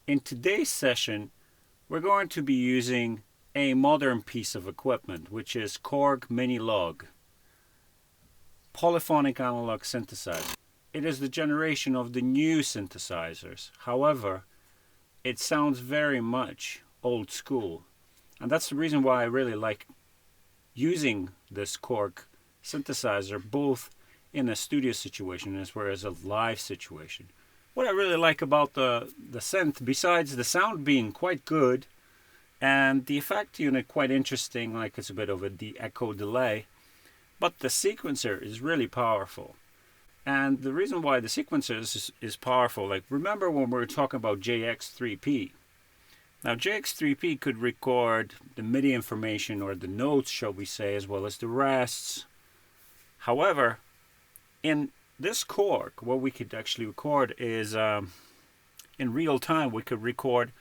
In today's session, we're going to be using a modern piece of equipment, which is Korg Minilogue polyphonic analog synthesizer. It is the generation of the new synthesizers. However, it sounds very much old school. And that's the reason why I really like using this Korg synthesizer both in a studio situation as well as a live situation. What I really like about the synth, besides the sound being quite good and the effect unit quite interesting, like it's a bit of a echo delay, but the sequencer is really powerful. And the reason why the sequencer is powerful, like remember when we were talking about JX3P. Now JX3P could record the MIDI information or the notes, shall we say, as well as the rests. However, in this Korg, what we could actually record is in real time, we could record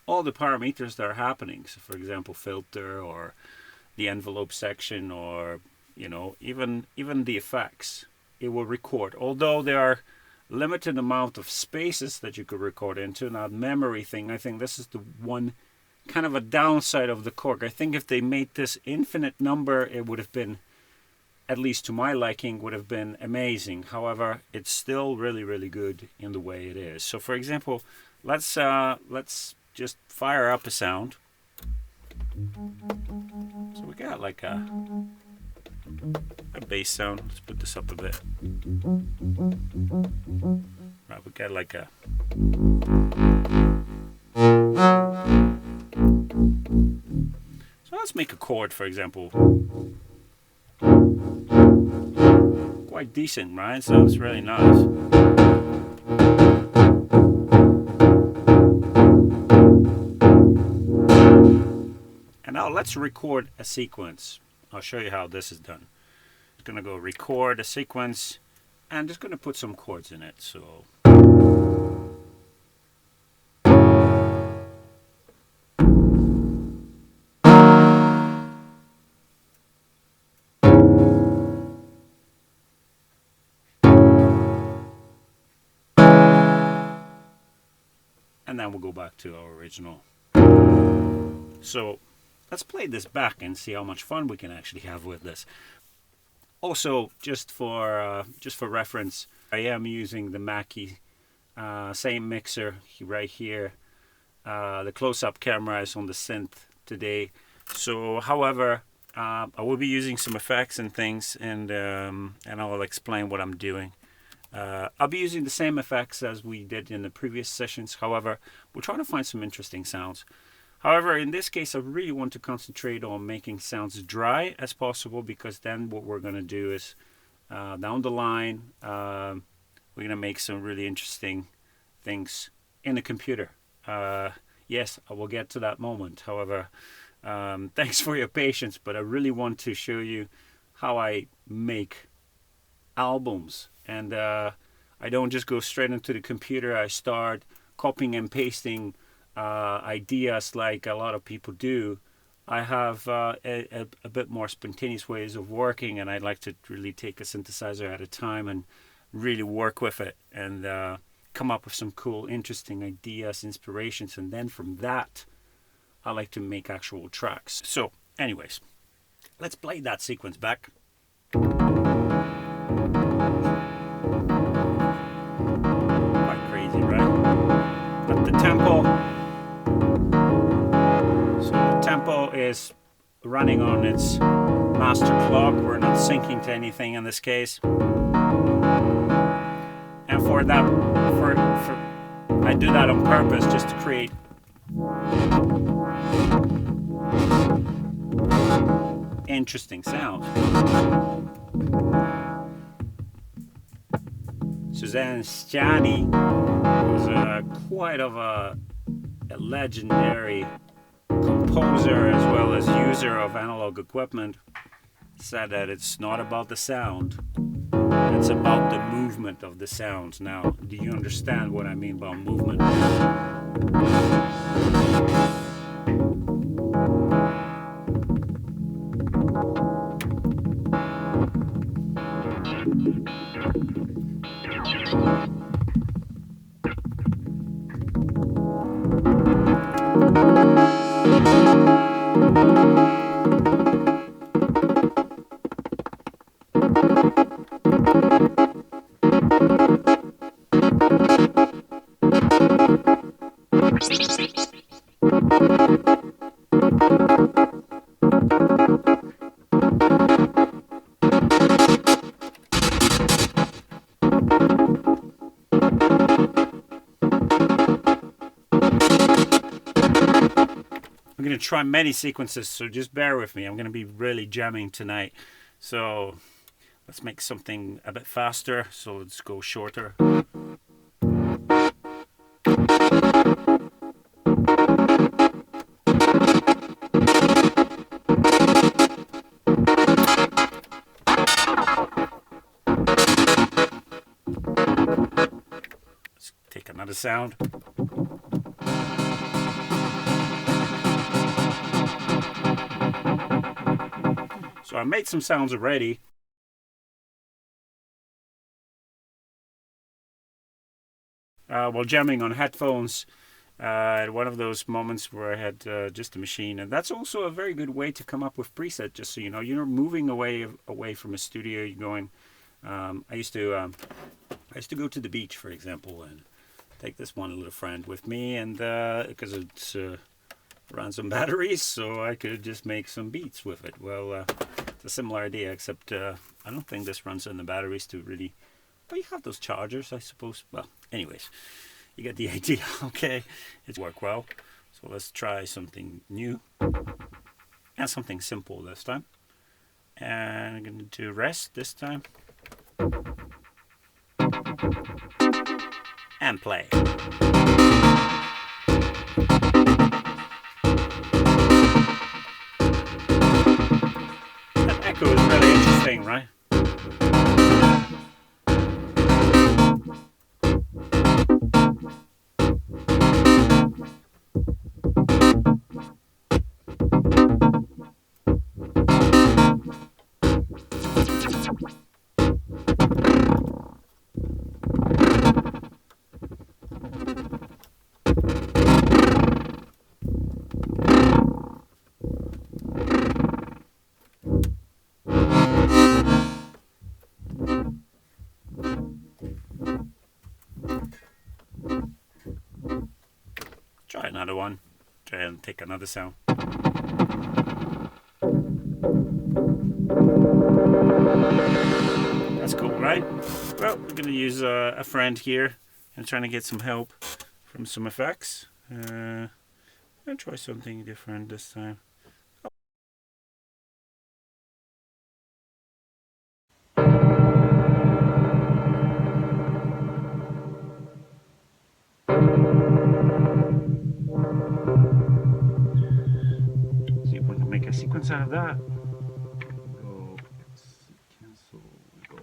all the parameters that are happening. So for example, filter or the envelope section, or even the effects. It will record. Although there are limited amount of spaces that you could record into, now memory thing, I think this is the one kind of a downside of the Korg. I think if they made this infinite number, it would have been, at least to my liking, would have been amazing. However, it's still really, really good in the way it is. So for example, let's just fire up a sound. So we got like a bass sound. Let's put this up a bit. Right, we got like a so let's make a chord, for example. Quite decent, right? Sounds really nice. And now let's record a sequence. I'll show you how this is done. I'm going to go record a sequence and just going to put some chords in it. So and then we'll go back to our original. So let's play this back and see how much fun we can actually have with this. Also, just for reference, I am using the Mackie same mixer right here. The close-up camera is on the synth today. So, however, I will be using some effects and things, and I will explain what I'm doing. I'll be using the same effects as we did in the previous sessions. However, we're trying to find some interesting sounds. However, in this case, I really want to concentrate on making sounds dry as possible, because then what we're going to do is down the line, we're going to make some really interesting things in the computer. Yes, I will get to that moment. However, thanks for your patience, but I really want to show you how I make albums. And I don't just go straight into the computer. I start copying and pasting ideas like a lot of people do. I have a bit more spontaneous ways of working, and I'd like to really take a synthesizer at a time and really work with it and come up with some cool, interesting ideas, inspirations, and then from that, I like to make actual tracks. So, anyways, let's play that sequence back. Quite crazy, right? But the tempo. So the tempo is running on its master clock. We're not syncing to anything in this case. And for that, I do that on purpose just to create interesting sound. Suzanne Stiani was quite of a legendary composer as well as user of analog equipment. Said that it's not about the sound, it's about the movement of the sounds. Now, do you understand what I mean by movement? going to try many sequences, so just bear with me. I'm going to be really jamming tonight. So let's make something a bit faster. So let's go shorter. Let's take another sound. So I made some sounds already. While jamming on headphones at one of those moments where I had just a machine. And that's also a very good way to come up with preset, just so you know. You're moving away from a studio. You're going... I used to go to the beach, for example, and take this one little friend with me, and because it's ran some batteries, so I could just make some beats with it. Well, it's a similar idea, except I don't think this runs on the batteries to really... But you have those chargers, I suppose. Well, anyways, you get the idea. Okay, it's worked well. So let's try something new and something simple this time. And I'm going to do rest this time. And play. That echo is really interesting, right? Try another one. Try and take another sound. That's cool, right? Well, we're going to use a friend here and trying to get some help from some effects. I'll try something different this time. See if we can make a sequence out of that. Go cancel. Go.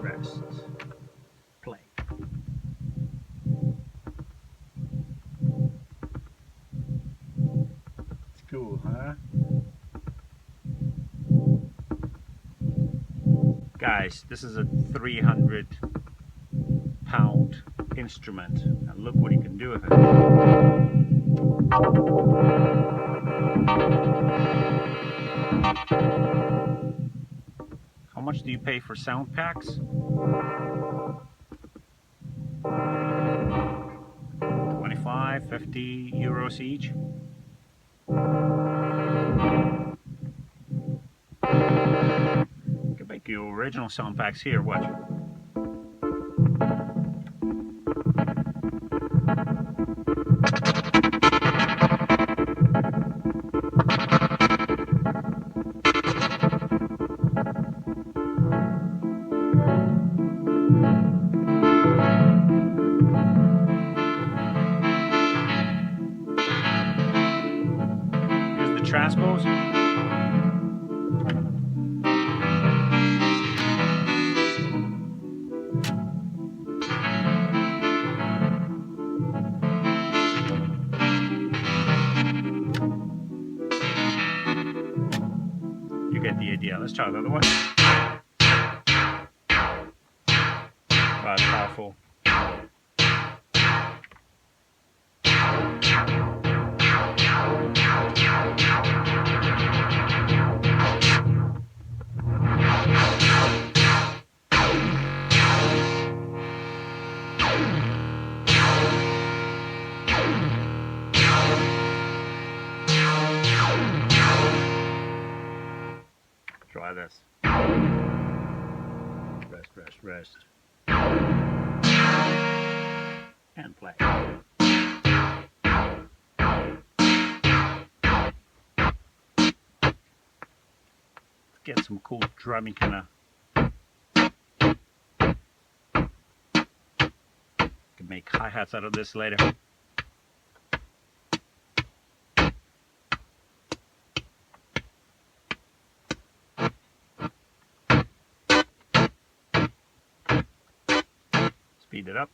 Rest. Play. It's cool, huh? Guys, this is a 300-pound instrument, and look what he can do with it. How much do you pay for sound packs? 25, 50 euros each. You can make your original sound packs here, watch. Here's the transpose. You get the idea. Let's try the other one. Wow, it's powerful. Try this. Rest. and play. Get some cool drumming kind of. Can make hi-hats out of this later. Speed it up.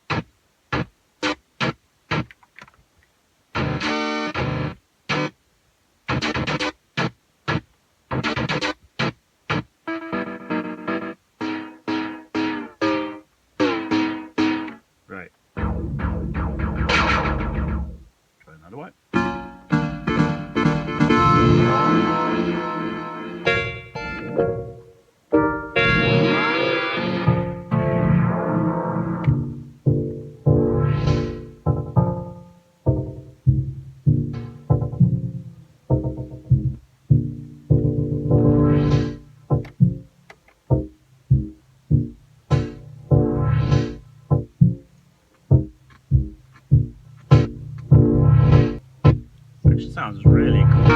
Right. Try another one. Which sounds really cool.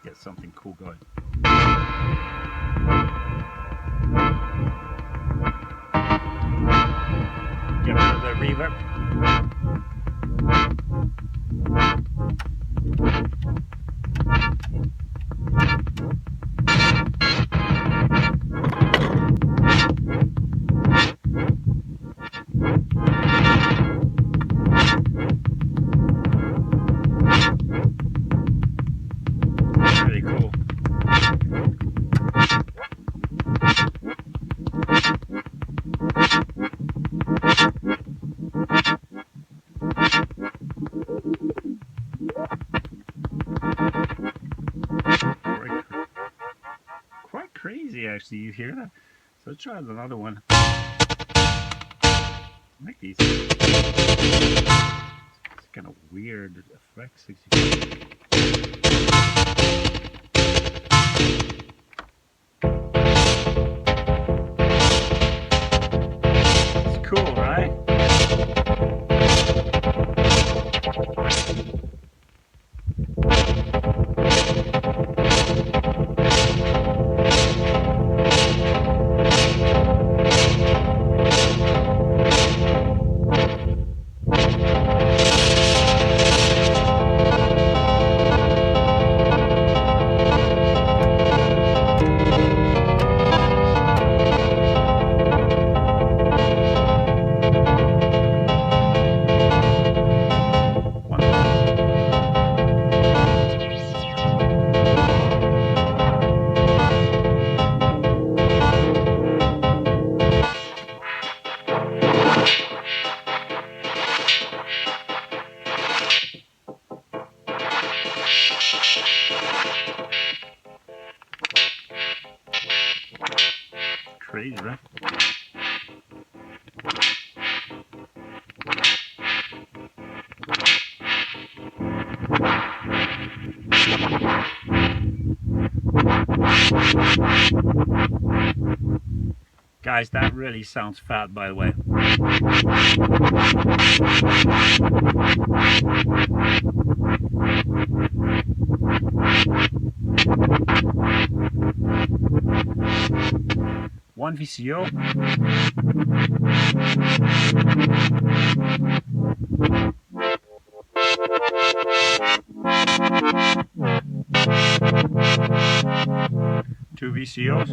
Get something cool going. Get rid of the reverb. Really cool. Quite crazy, actually. You hear that? So let's try another one. Make these. It's kind of weird effects. It's cool, right? Crazy, right? Guys, that really sounds fat, by the way. One VCO. Two VCOs.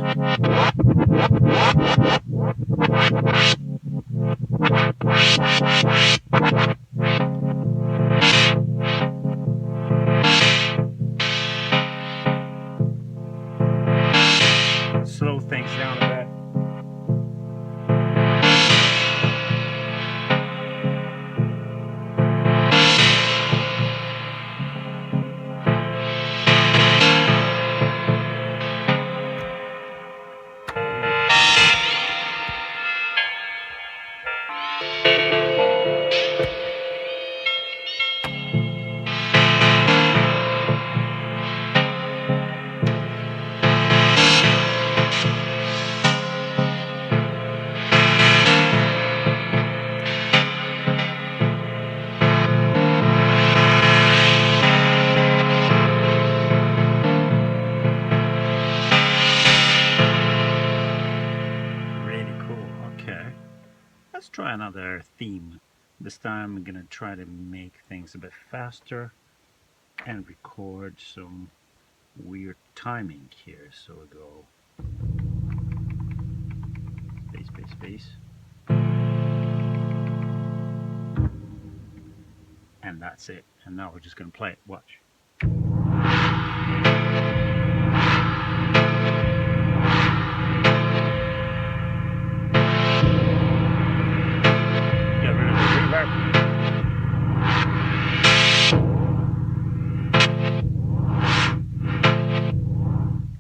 another theme. This time I'm gonna try to make things a bit faster and record some weird timing here. So we'll go space, space, space. And that's it. And now we're just gonna play it. Watch.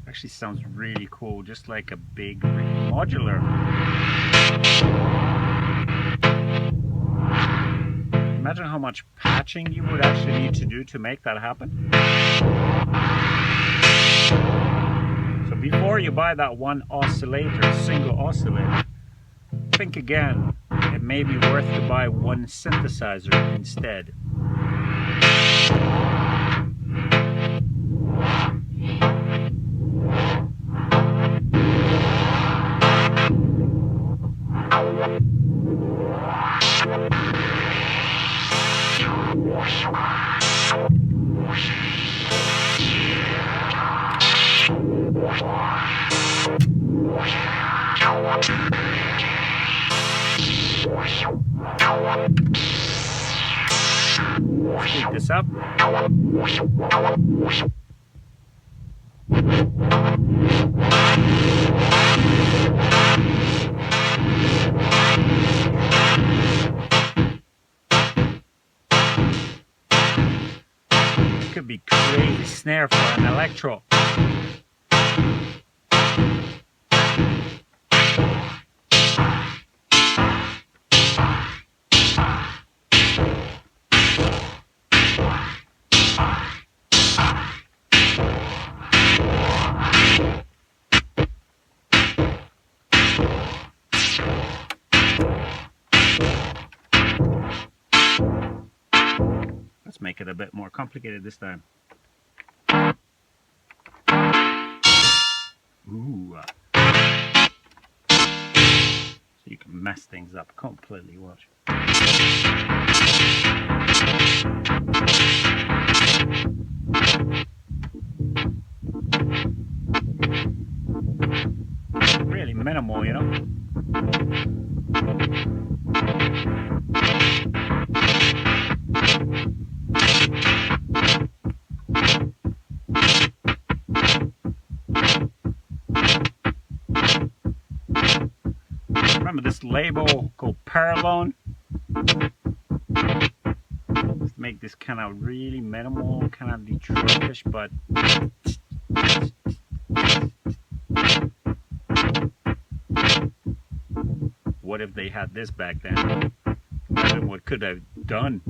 Actually sounds really cool, just like a big modular. Imagine how much patching you would actually need to do to make that happen. So before you buy that one oscillator, single oscillator, think again. It may be worth to buy one synthesizer instead. Speed this up. It could be crazy snare for an electro. Let's make it a bit more complicated this time. Ooh. So you can mess things up completely, watch. Really minimal, you know? Remember this label called Paralone? Let's make this kind of really minimal, kind of Detroitish, but what if they had this back then? Imagine what could have done.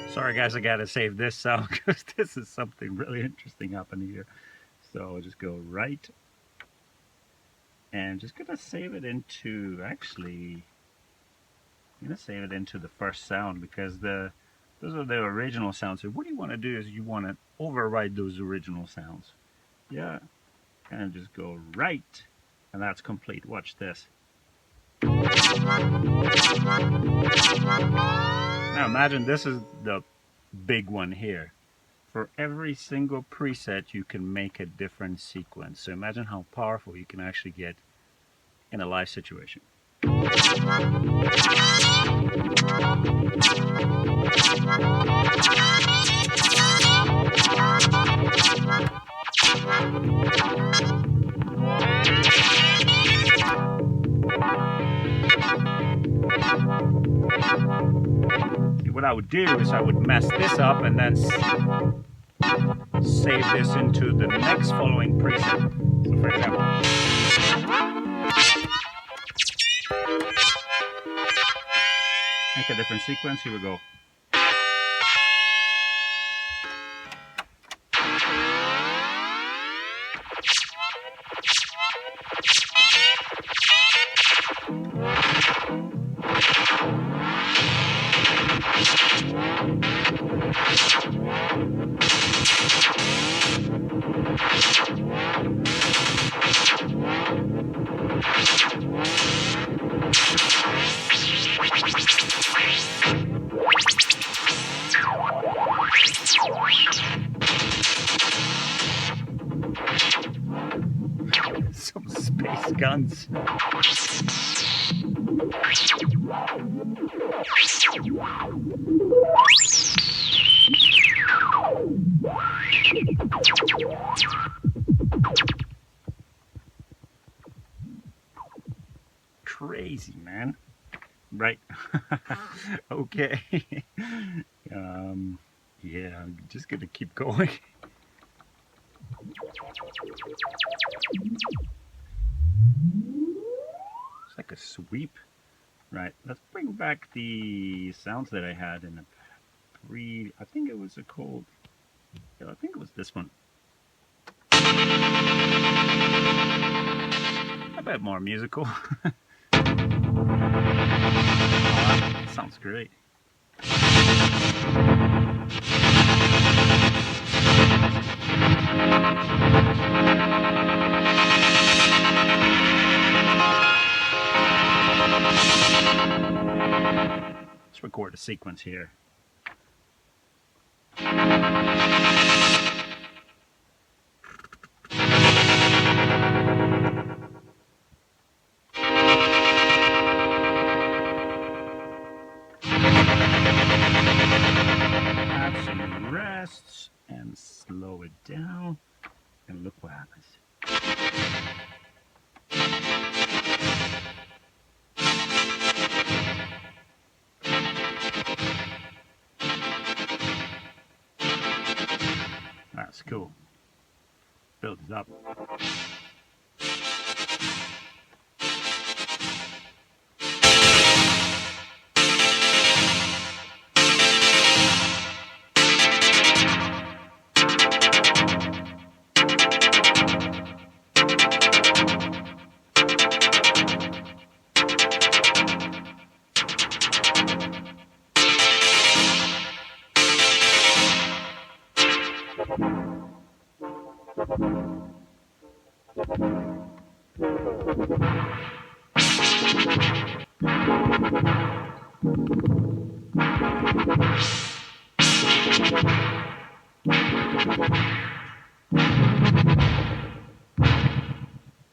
Sorry guys, I gotta save this sound because this is something really interesting happening here. So I'll just go right and just gonna save it into, actually I'm gonna save it into the first sound because those are the original sounds. So what you want to do is you want to override those original sounds. Yeah, gonna just go right, and that's complete. Watch this. Now imagine this is the big one here. For every single preset, you can make a different sequence. So imagine how powerful you can actually get in a live situation. What I would do is I would mess this up and then save this into the next following preset. So for example, make a different sequence. Here we go. Some space guns. Crazy, man. Right. Okay. Yeah, I'm just gonna keep going. It's like a sweep. Right, let's bring back the sounds that I had in a I think it was a cold. Yeah, I think it was this one. A bit more musical. Sounds great. Let's record a sequence here. Have some rests and slow it down, and look what happens. That's cool. Builds up.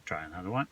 Try another one.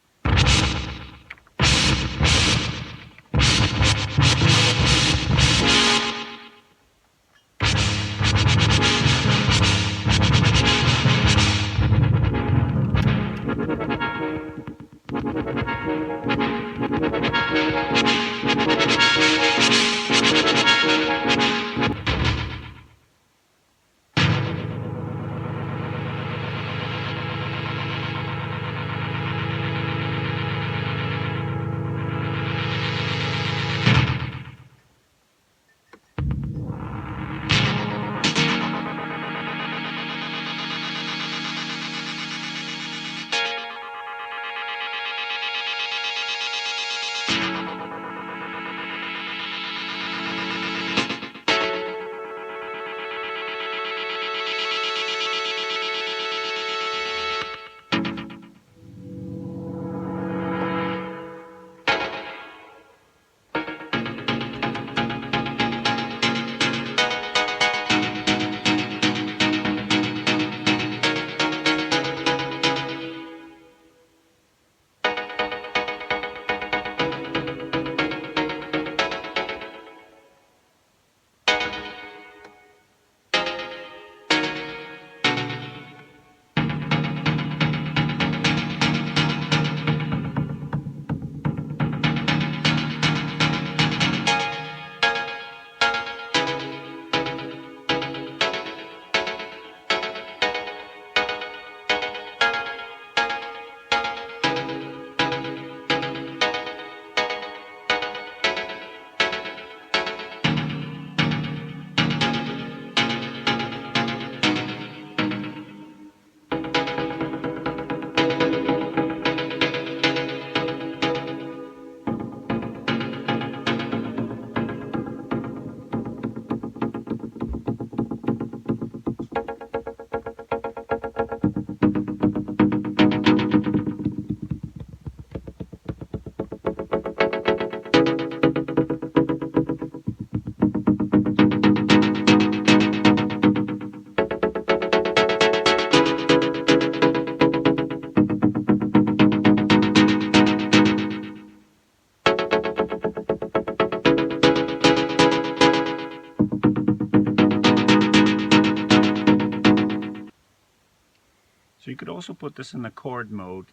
also put this in the chord mode,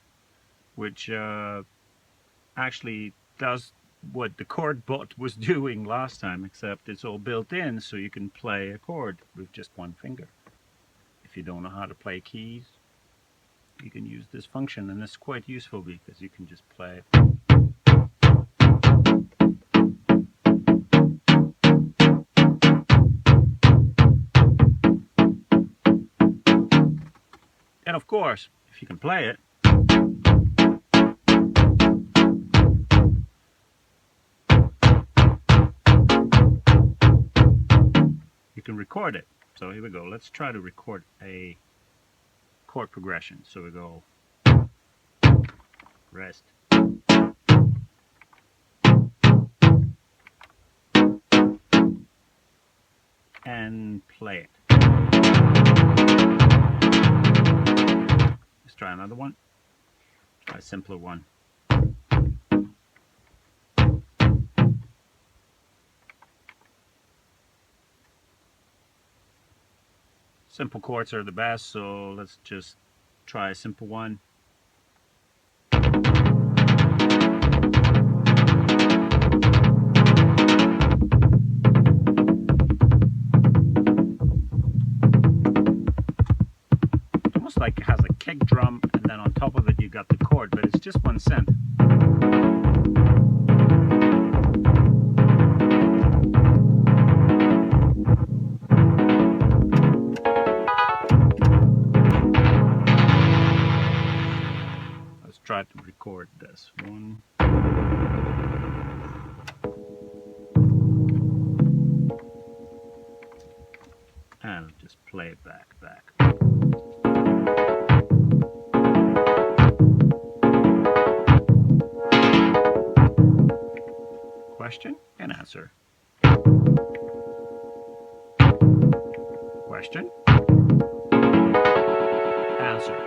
which actually does what the chord bot was doing last time, except it's all built in so you can play a chord with just one finger. If you don't know how to play keys, you can use this function, and it's quite useful because you can just play. And of course, if you can play it, you can record it. So here we go. Let's try to record a chord progression. So we go rest, and play it. Let's try another one. Try a simpler one. Simple chords are the best, so let's just try a simple one. Almost like it has a kick drum, and then on top of it you got the chord, but it's just one synth. Let's try to record this one. And just play it back. Question and answer. Question. Answer.